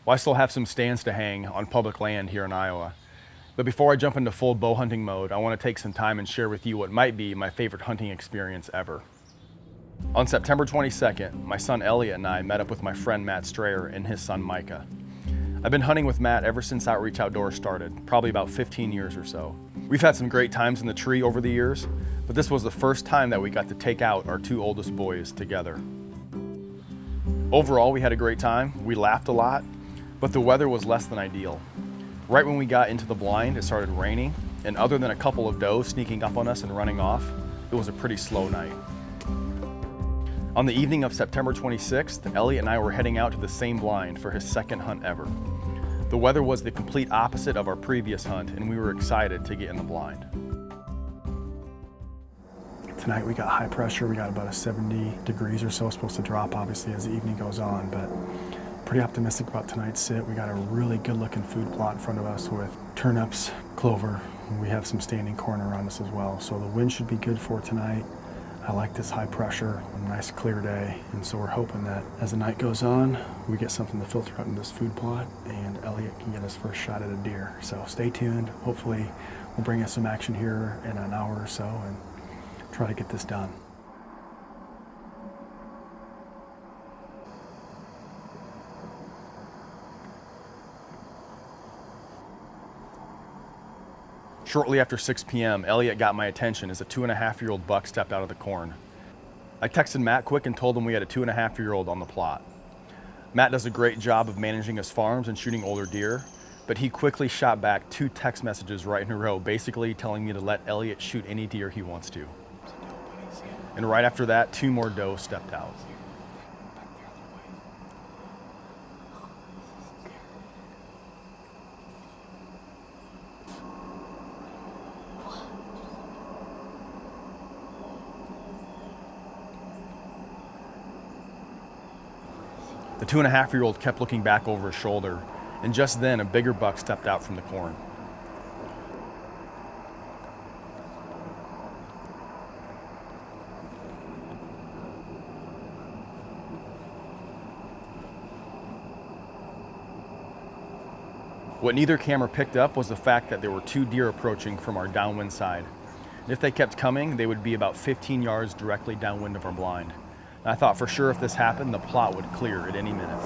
Well, I still have some stands to hang on public land here in Iowa. But before I jump into full bow hunting mode, I want to take some time and share with you what might be my favorite hunting experience ever. On September 22nd, my son Eliott and I met up with my friend Matt Strayer and his son Micah. I've been hunting with Matt ever since Outreach Outdoors started, probably about 15 years or so. We've had some great times in the tree over the years, but this was the first time that we got to take out our two oldest boys together. Overall, we had a great time. We laughed a lot, but the weather was less than ideal. Right when we got into the blind, it started raining, and other than a couple of does sneaking up on us and running off, it was a pretty slow night. On the evening of September 26th, Eliott and I were heading out to the same blind for his second hunt ever. The weather was the complete opposite of our previous hunt, and we were excited to get in the blind. Tonight we got high pressure. We got about a 70 degrees or so. It's supposed to drop obviously as the evening goes on, but pretty optimistic about tonight's sit. We got a really good looking food plot in front of us with turnips, clover. We have some standing corn around us as well. So the wind should be good for tonight. I like this high pressure, a nice clear day. And so we're hoping that as the night goes on, we get something to filter out in this food plot and Eliott can get his first shot at a deer. So stay tuned. Hopefully we'll bring us some action here in an hour or so and try to get this done. Shortly after 6 p.m., Eliott got my attention as a 2.5-year-old buck stepped out of the corn. I texted Matt quick and told him we had a 2.5-year-old on the plot. Matt does a great job of managing his farms and shooting older deer, but he quickly shot back 2 text messages right in a row, basically telling me to let Eliott shoot any deer he wants to. And right after that, 2 more does stepped out. The 2.5-year-old kept looking back over his shoulder, and just then a bigger buck stepped out from the corn. What neither camera picked up was the fact that there were 2 deer approaching from our downwind side. And if they kept coming, they would be about 15 yards directly downwind of our blind. And I thought for sure if this happened, the plot would clear at any minute.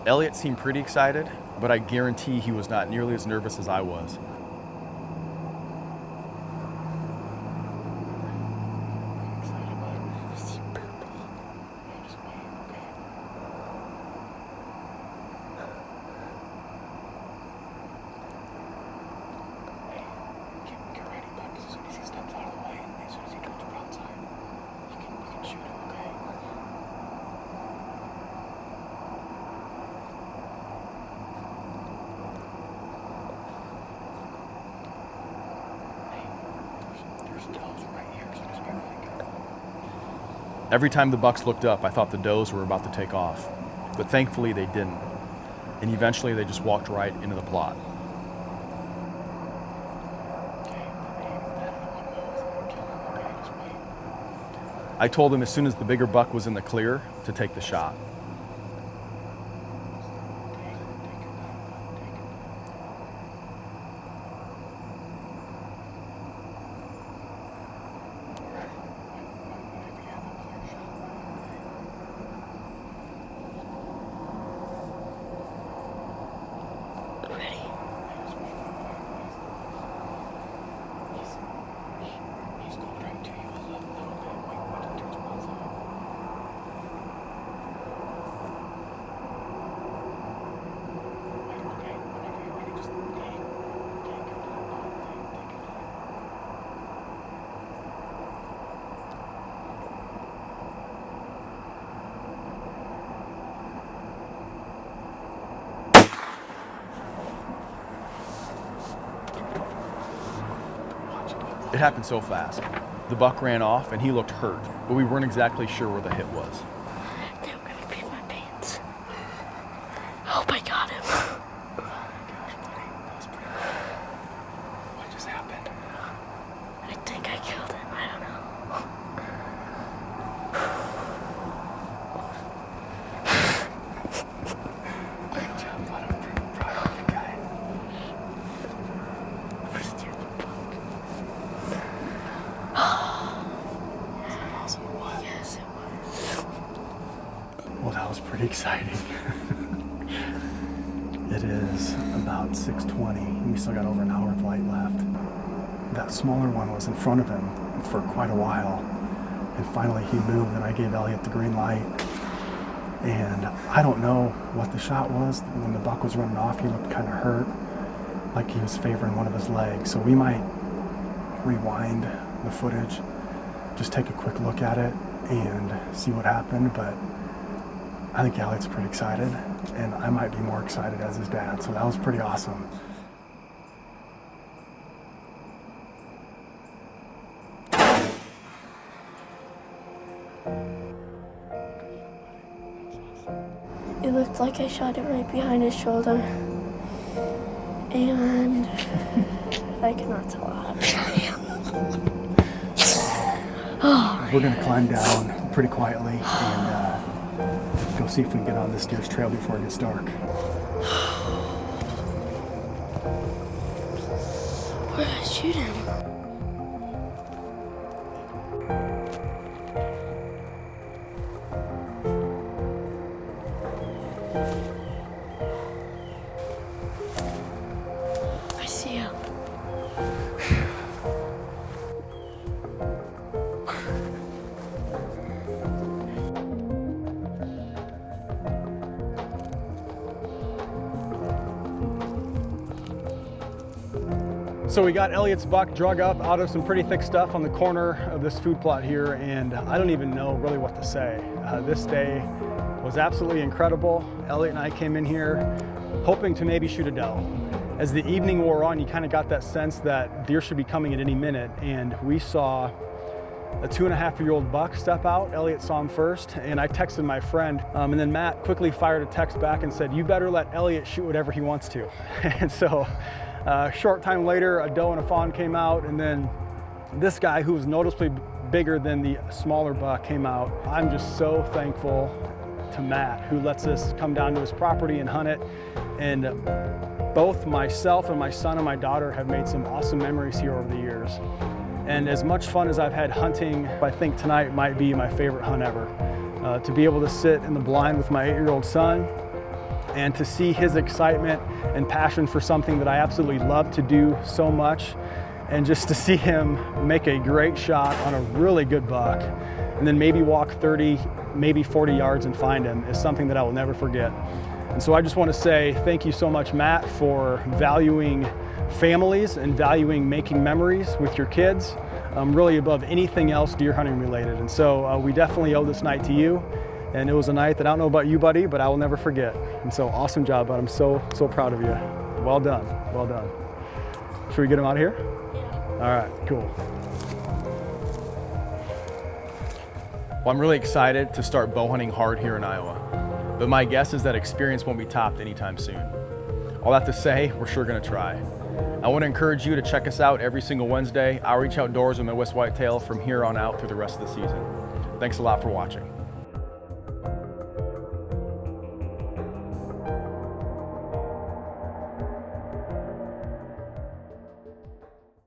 Eliott seemed pretty excited, but I guarantee he was not nearly as nervous as I was. Every time the bucks looked up, I thought the does were about to take off, but thankfully they didn't, and eventually they just walked right into the plot. I told him as soon as the bigger buck was in the clear to take the shot. It happened so fast. The buck ran off and he looked hurt, but we weren't exactly sure where the hit was. I think I'm gonna pee my pants. I hope I got him. Oh my gosh, buddy, that was pretty cool. What just happened? I think I killed him. I don't know. Good job, bud. I'm pretty proud of you, guy. Awesome. What? Yes, it was. Well, that was pretty exciting. It is about 6:20, and we still got over an hour of light left. That smaller one was in front of him for quite a while, and finally he moved, and I gave Eliott the green light. And I don't know what the shot was. When the buck was running off, he looked kind of hurt, like he was favoring one of his legs. So we might rewind the footage, just take a quick look at it and see what happened. But I think Eliott's pretty excited, and I might be more excited as his dad. So that was pretty awesome. It looked like I shot it right behind his shoulder. And I cannot tell how We're gonna climb down pretty quietly and go see if we can get on this deer's trail before it gets dark. Where did I shoot him? I see him. So we got Eliott's buck drug up out of some pretty thick stuff on the corner of this food plot here, and I don't even know really what to say. This day was absolutely incredible. Eliott and I came in here hoping to maybe shoot a doe. As the evening wore on, you kind of got that sense that deer should be coming at any minute, and we saw a 2.5-year-old buck step out. Eliott saw him first, and I texted my friend, and then Matt quickly fired a text back and said, "You better let Eliott shoot whatever he wants to." And so short time later, a doe and a fawn came out, and then this guy, who was noticeably bigger than the smaller buck, came out. I'm just so thankful to Matt, who lets us come down to his property and hunt it. And both myself and my son and my daughter have made some awesome memories here over the years. And as much fun as I've had hunting, I think tonight might be my favorite hunt ever. To be able to sit in the blind with my 8-year-old son and to see his excitement and passion for something that I absolutely love to do so much, and just to see him make a great shot on a really good buck and then maybe walk 30, maybe 40 yards and find him is something that I will never forget. And so I just want to say thank you so much, Matt, for valuing families and valuing making memories with your kids, really above anything else deer hunting related. And so we definitely owe this night to you. And it was a night that I don't know about you, buddy, but I will never forget. And so awesome job, bud. I'm so proud of you. Well done, well done. Should we get him out of here? Yeah. All right, cool. Well, I'm really excited to start bow hunting hard here in Iowa, but my guess is that experience won't be topped anytime soon. All that to say, we're sure gonna try. I wanna encourage you to check us out every single Wednesday. I'll reach outdoors with my West Whitetail from here on out through the rest of the season. Thanks a lot for watching.